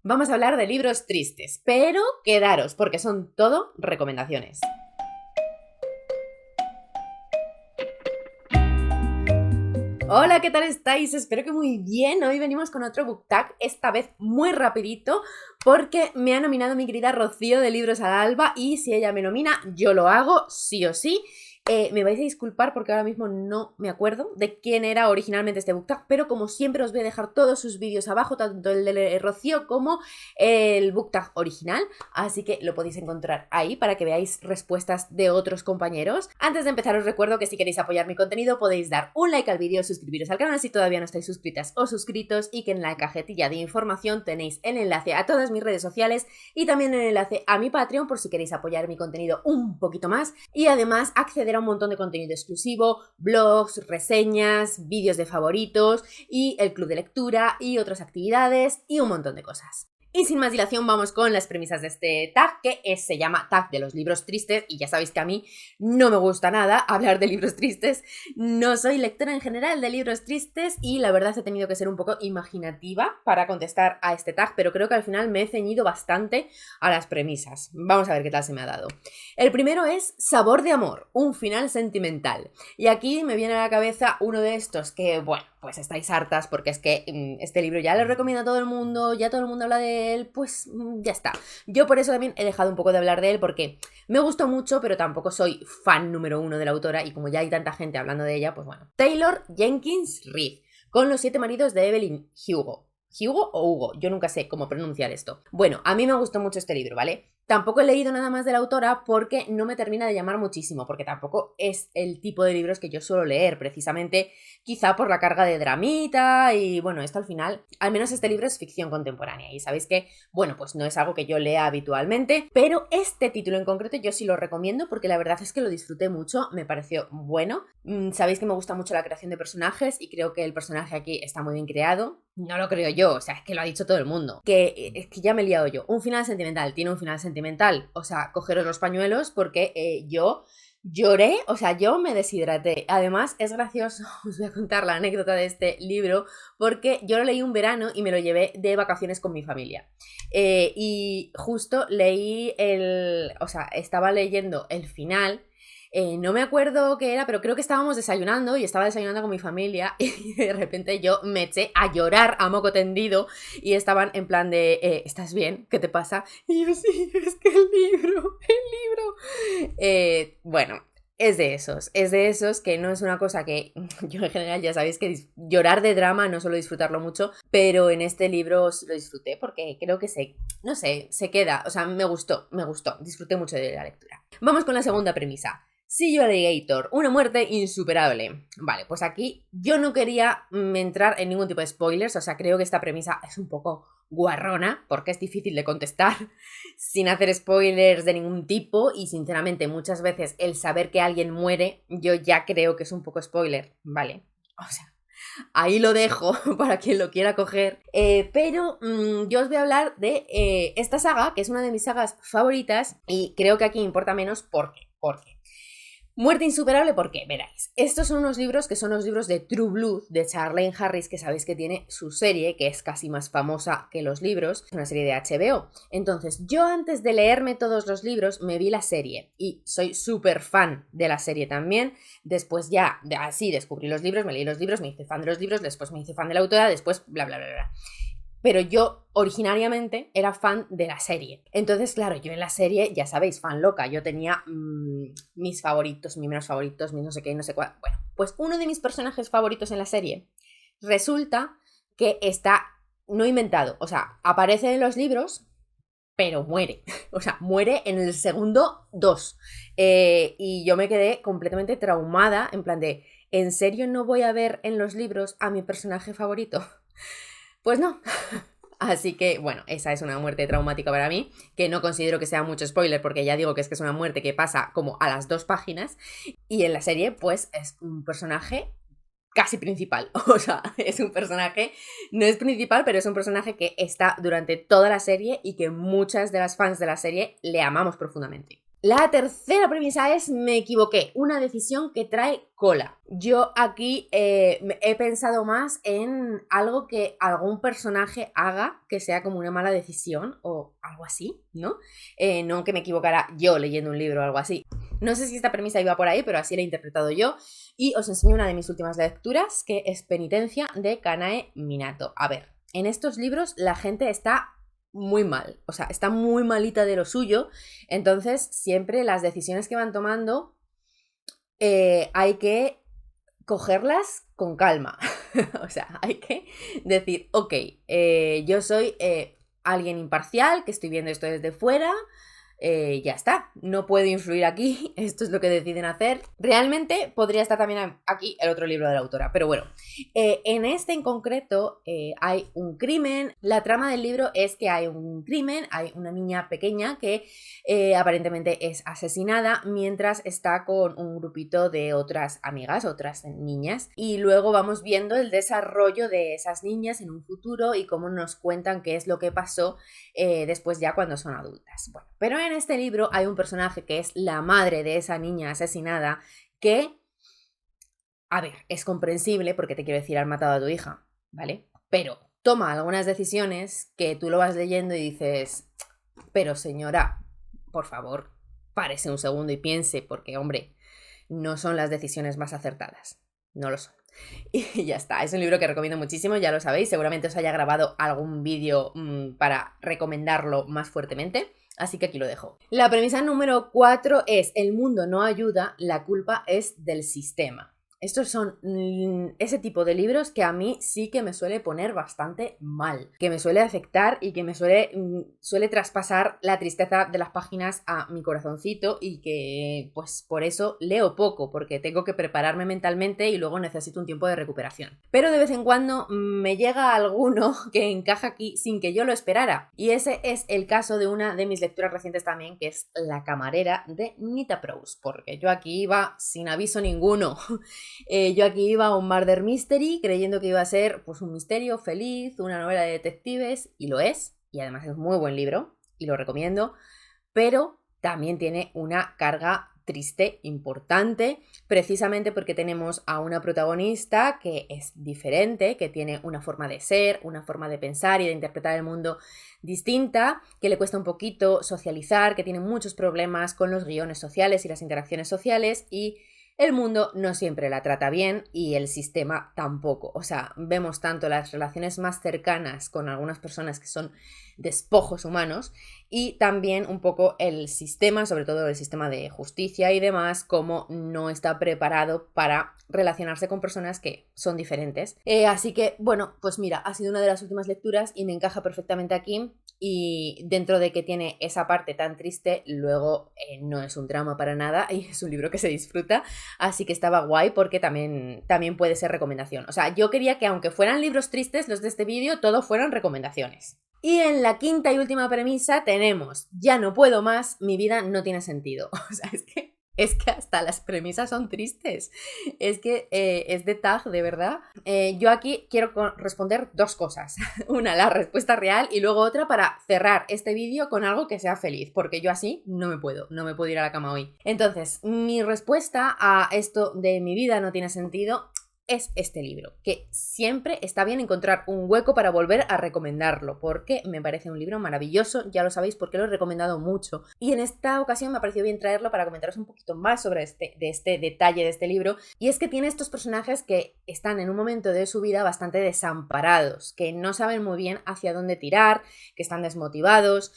Vamos a hablar de libros tristes, pero quedaros porque son todo recomendaciones. Hola, ¿qué tal estáis? Espero que muy bien. Hoy venimos con otro book tag, esta vez muy rapidito, porque me ha nominado mi querida Rocío de Libros al Alba y si ella me nomina, yo lo hago sí o sí. Me vais a disculpar porque ahora mismo no me acuerdo de quién era originalmente este book tag, pero como siempre os voy a dejar todos sus vídeos abajo, tanto el de Rocío como el book tag original, así que lo podéis encontrar ahí para que veáis respuestas de otros compañeros. Antes de empezar os recuerdo que si queréis apoyar mi contenido podéis dar un like al vídeo, suscribiros al canal si todavía no estáis suscritas o suscritos y que en la cajetilla de información tenéis el enlace a todas mis redes sociales y también el enlace a mi Patreon por si queréis apoyar mi contenido un poquito más y además acceder a un montón de contenido exclusivo, blogs, reseñas, vídeos de favoritos y el club de lectura y otras actividades y un montón de cosas. Y sin más dilación vamos con las premisas de este tag, que se llama Tag de los libros tristes, y ya sabéis que a mí no me gusta nada hablar de libros tristes, no soy lectora en general de libros tristes y la verdad he tenido que ser un poco imaginativa para contestar a este tag, pero creo que al final me he ceñido bastante a las premisas. Vamos a ver qué tal se me ha dado. El primero es Sabor de amor, un final sentimental, y aquí me viene a la cabeza uno de estos que, bueno, pues estáis hartas porque es que este libro ya lo recomienda a todo el mundo, ya todo el mundo habla de él, pues ya está. Yo por eso también he dejado un poco de hablar de él porque me gustó mucho, pero tampoco soy fan número uno de la autora y como ya hay tanta gente hablando de ella, pues bueno. Taylor Jenkins Reid, con Los 7 maridos de Evelyn Hugo. ¿Hugo o Hugo? Yo nunca sé cómo pronunciar esto. Bueno, a mí me gustó mucho este libro, ¿vale? Tampoco he leído nada más de la autora porque no me termina de llamar muchísimo, porque tampoco es el tipo de libros que yo suelo leer, precisamente quizá por la carga de dramita y bueno, esto al final, al menos este libro es ficción contemporánea y sabéis que, bueno, pues no es algo que yo lea habitualmente, pero este título en concreto yo sí lo recomiendo porque la verdad es que lo disfruté mucho, me pareció bueno. Sabéis que me gusta mucho la creación de personajes y creo que el personaje aquí está muy bien creado. No lo creo yo, o sea, es que lo ha dicho todo el mundo. Es que ya me he liado yo. Un final sentimental, tiene un final sentimental. O sea, cogeros los pañuelos porque yo lloré, o sea, yo me deshidraté. Además, es gracioso, os voy a contar la anécdota de este libro, porque yo lo leí un verano y me lo llevé de vacaciones con mi familia. Y justo leí o sea, estaba leyendo el final. No me acuerdo qué era, pero creo que estábamos desayunando y estaba desayunando con mi familia y de repente yo me eché a llorar a moco tendido y estaban en plan de ¿estás bien? ¿Qué te pasa? Y yo sí, es que el libro. Bueno, es de esos que no es una cosa que yo en general ya sabéis que llorar de drama no suelo disfrutarlo mucho, pero en este libro lo disfruté porque creo que no sé, se queda, o sea, me gustó, disfruté mucho de la lectura. Vamos con la segunda premisa. See You Alligator, una muerte insuperable. Vale, pues aquí yo no quería entrar en ningún tipo de spoilers, o sea, creo que esta premisa es un poco guarrona, porque es difícil de contestar sin hacer spoilers de ningún tipo y sinceramente muchas veces el saber que alguien muere, yo ya creo que es un poco spoiler, ¿vale? O sea, ahí lo dejo para quien lo quiera coger. Pero yo os voy a hablar de esta saga, que es una de mis sagas favoritas y creo que aquí importa menos ¿por qué? Muerte insuperable, ¿por qué? Veráis. Estos son unos libros que son los libros de True Blood de Charlaine Harris, que sabéis que tiene su serie, que es casi más famosa que los libros, es una serie de HBO. Entonces, yo antes de leerme todos los libros, me vi la serie y soy súper fan de la serie también. Después ya, así descubrí los libros, me leí los libros, me hice fan de los libros, después me hice fan de la autora, después bla, bla, bla, bla. Pero yo originariamente era fan de la serie. Entonces, claro, yo en la serie, ya sabéis, fan loca. Yo tenía mis favoritos, mis menos favoritos, mis no sé qué, no sé cuál. Bueno, pues uno de mis personajes favoritos en la serie resulta que está no inventado. O sea, aparece en los libros, pero muere. O sea, muere en el segundo 2. Y yo me quedé completamente traumada, en plan de, ¿en serio no voy a ver en los libros a mi personaje favorito? Pues no. Así que, bueno, esa es una muerte traumática para mí, que no considero que sea mucho spoiler, porque ya digo que es una muerte que pasa como a las 2 páginas, y en la serie, pues, es un personaje casi principal, o sea, es un personaje, no es principal, pero es un personaje que está durante toda la serie y que muchas de las fans de la serie le amamos profundamente. La tercera premisa es: me equivoqué, una decisión que trae cola. Yo aquí he pensado más en algo que algún personaje haga que sea como una mala decisión o algo así, ¿no? No que me equivocara yo leyendo un libro o algo así. No sé si esta premisa iba por ahí, pero así la he interpretado yo. Y os enseño una de mis últimas lecturas, que es Penitencia, de Kanae Minato. A ver, en estos libros la gente está muy mal, o sea, está muy malita de lo suyo, entonces siempre las decisiones que van tomando hay que cogerlas con calma. O sea, hay que decir, ok, yo soy alguien imparcial, que estoy viendo esto desde fuera, ya está, no puedo influir aquí, esto es lo que deciden hacer. Realmente podría estar también aquí el otro libro de la autora, pero bueno, en este en concreto hay un crimen. La trama del libro es que hay un crimen, hay una niña pequeña que aparentemente es asesinada mientras está con un grupito de otras amigas, otras niñas, y luego vamos viendo el desarrollo de esas niñas en un futuro y cómo nos cuentan qué es lo que pasó después ya cuando son adultas. Bueno, pero en este libro hay un personaje que es la madre de esa niña asesinada que, a ver, es comprensible porque te quiero decir, han matado a tu hija, ¿vale? Pero toma algunas decisiones que tú lo vas leyendo y dices, pero señora, por favor, párese un segundo y piense, porque, hombre, no son las decisiones más acertadas, no lo son. Y ya está, es un libro que recomiendo muchísimo, ya lo sabéis, seguramente os haya grabado algún vídeo para recomendarlo más fuertemente, así que aquí lo dejo. La premisa número 4 es: el mundo no ayuda, la culpa es del sistema. Estos son ese tipo de libros que a mí sí que me suele poner bastante mal, que me suele afectar y que me suele traspasar la tristeza de las páginas a mi corazoncito, y que pues por eso leo poco, porque tengo que prepararme mentalmente y luego necesito un tiempo de recuperación. Pero de vez en cuando me llega alguno que encaja aquí sin que yo lo esperara, y ese es el caso de una de mis lecturas recientes también, que es La camarera, de Nita Prose, porque yo aquí iba sin aviso ninguno. Yo aquí iba a un murder mystery creyendo que iba a ser pues un misterio feliz, una novela de detectives, y lo es, y además es muy buen libro y lo recomiendo, pero también tiene una carga triste importante, precisamente porque tenemos a una protagonista que es diferente, que tiene una forma de ser, una forma de pensar y de interpretar el mundo distinta, que le cuesta un poquito socializar, que tiene muchos problemas con los guiones sociales y las interacciones sociales, y el mundo no siempre la trata bien y el sistema tampoco. O sea, vemos tanto las relaciones más cercanas con algunas personas que son despojos humanos, y también un poco el sistema, sobre todo el sistema de justicia y demás, como no está preparado para relacionarse con personas que son diferentes. Así que, bueno, pues mira, ha sido una de las últimas lecturas y me encaja perfectamente aquí. Y dentro de que tiene esa parte tan triste, luego no es un drama para nada y es un libro que se disfruta. Así que estaba guay porque también puede ser recomendación. O sea, yo quería que aunque fueran libros tristes los de este vídeo, todos fueran recomendaciones. Y en la quinta y última premisa tenemos: ya no puedo más, mi vida no tiene sentido. O sea, es que hasta las premisas son tristes. Es que es de Tag, de verdad. Yo aquí quiero responder dos cosas. Una, la respuesta real, y luego otra para cerrar este vídeo con algo que sea feliz, porque yo así no me puedo ir a la cama hoy. Entonces, mi respuesta a esto de mi vida no tiene sentido es este libro, que siempre está bien encontrar un hueco para volver a recomendarlo, porque me parece un libro maravilloso, ya lo sabéis porque lo he recomendado mucho, y en esta ocasión me ha parecido bien traerlo para comentaros un poquito más sobre este detalle de este libro, y es que tiene estos personajes que están en un momento de su vida bastante desamparados, que no saben muy bien hacia dónde tirar, que están desmotivados.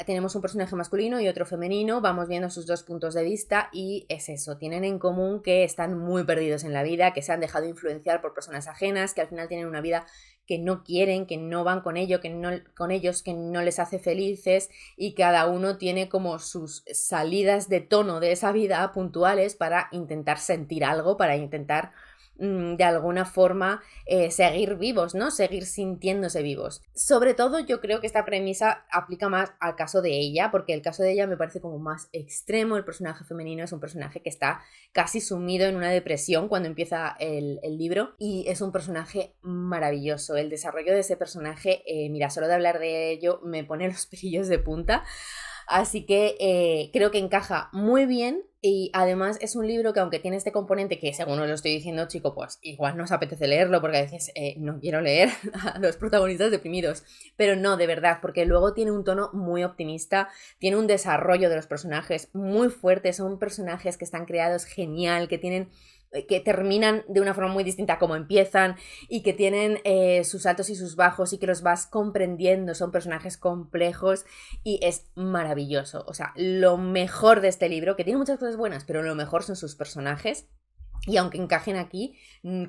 Tenemos un personaje masculino y otro femenino, vamos viendo sus dos puntos de vista, y es eso, tienen en común que están muy perdidos en la vida, que se han dejado influenciar por personas ajenas, que al final tienen una vida que no quieren, que no van con ellos, que no les hace felices, y cada uno tiene como sus salidas de tono de esa vida puntuales para intentar sentir algo, para intentar de alguna forma seguir vivos, ¿no? Seguir sintiéndose vivos. Sobre todo yo creo que esta premisa aplica más al caso de ella, porque el caso de ella me parece como más extremo. El personaje femenino es un personaje que está casi sumido en una depresión cuando empieza el libro, y es un personaje maravilloso. El desarrollo de ese personaje, mira, solo de hablar de ello me pone los pelillos de punta. Así que creo que encaja muy bien. Y además es un libro que, aunque tiene este componente que, según os lo estoy diciendo, chico, pues igual no os apetece leerlo porque a veces no quiero leer a los protagonistas deprimidos. Pero no, de verdad, porque luego tiene un tono muy optimista, tiene un desarrollo de los personajes muy fuerte, son personajes que están creados genial, que terminan de una forma muy distinta a como empiezan y que tienen sus altos y sus bajos y que los vas comprendiendo, son personajes complejos y es maravilloso. O sea, lo mejor de este libro, que tiene muchas cosas buenas, pero lo mejor son sus personajes. Y aunque encajen aquí,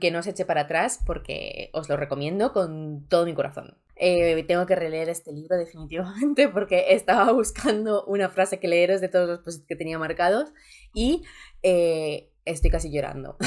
que no os eche para atrás porque os lo recomiendo con todo mi corazón. Tengo que releer este libro definitivamente porque estaba buscando una frase que leeros de todos los posts que tenía marcados y estoy casi llorando.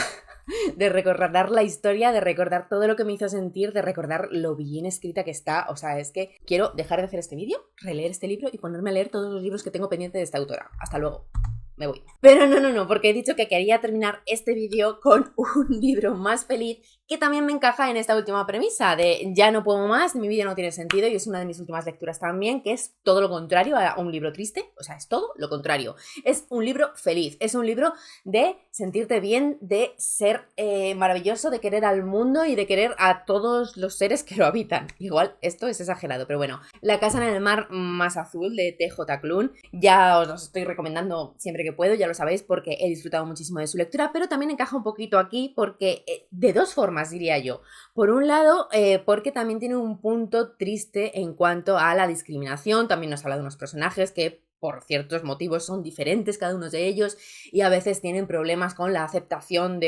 De recordar la historia, de recordar todo lo que me hizo sentir, de recordar lo bien escrita que está. O sea, es que quiero dejar de hacer este vídeo, releer este libro y ponerme a leer todos los libros que tengo pendientes de esta autora. Hasta luego. Me voy. Pero no, porque he dicho que quería terminar este vídeo con un libro más feliz que también me encaja en esta última premisa de ya no puedo más, mi vida no tiene sentido y es una de mis últimas lecturas también, que es todo lo contrario a un libro triste, o sea, es todo lo contrario. Es un libro feliz, es un libro de sentirte bien, de ser maravilloso, de querer al mundo y de querer a todos los seres que lo habitan. Igual esto es exagerado, pero bueno. La casa en el mar más azul de T.J. Klune, ya os los estoy recomendando siempre que puedo, ya lo sabéis porque he disfrutado muchísimo de su lectura, pero también encaja un poquito aquí porque de dos formas diría yo. Por un lado, porque también tiene un punto triste en cuanto a la discriminación, también nos habla de unos personajes que por ciertos motivos son diferentes cada uno de ellos y a veces tienen problemas con la aceptación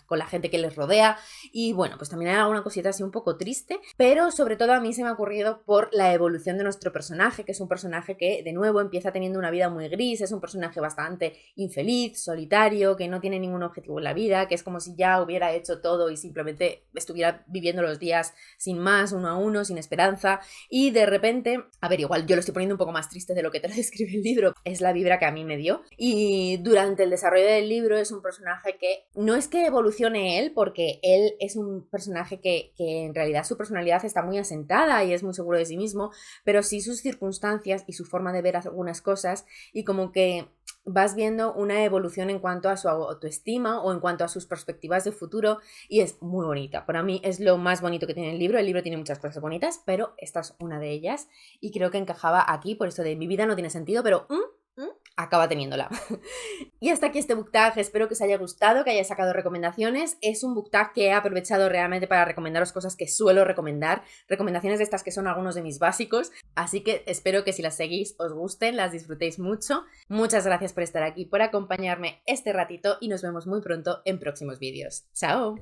con la gente que les rodea y bueno, pues también hay alguna cosita así un poco triste, pero sobre todo a mí se me ha ocurrido por la evolución de nuestro personaje, que es un personaje que de nuevo empieza teniendo una vida muy gris, es un personaje bastante infeliz, solitario, que no tiene ningún objetivo en la vida, que es como si ya hubiera hecho todo y simplemente estuviera viviendo los días sin más, uno a uno, sin esperanza y de repente, a ver, igual yo lo estoy poniendo un poco más triste de lo que te lo describe el libro, es la vibra que a mí me dio y durante el desarrollo del libro es un personaje que no es que evolucione él, porque él es un personaje que en realidad su personalidad está muy asentada y es muy seguro de sí mismo, pero sí sus circunstancias y su forma de ver algunas cosas y como que vas viendo una evolución en cuanto a su autoestima o en cuanto a sus perspectivas de futuro y es muy bonita. Para mí es lo más bonito que tiene el libro. El libro tiene muchas cosas bonitas, pero esta es una de ellas y creo que encajaba aquí por esto de mi vida no tiene sentido, pero acaba teniéndola. Y hasta aquí este book tag, espero que os haya gustado, que hayáis sacado recomendaciones. Es un book tag que he aprovechado realmente para recomendaros cosas que suelo recomendar, recomendaciones de estas que son algunos de mis básicos, así que espero que si las seguís os gusten, las disfrutéis mucho. Muchas gracias por estar aquí, por acompañarme este ratito y nos vemos muy pronto en próximos vídeos. ¡Chao!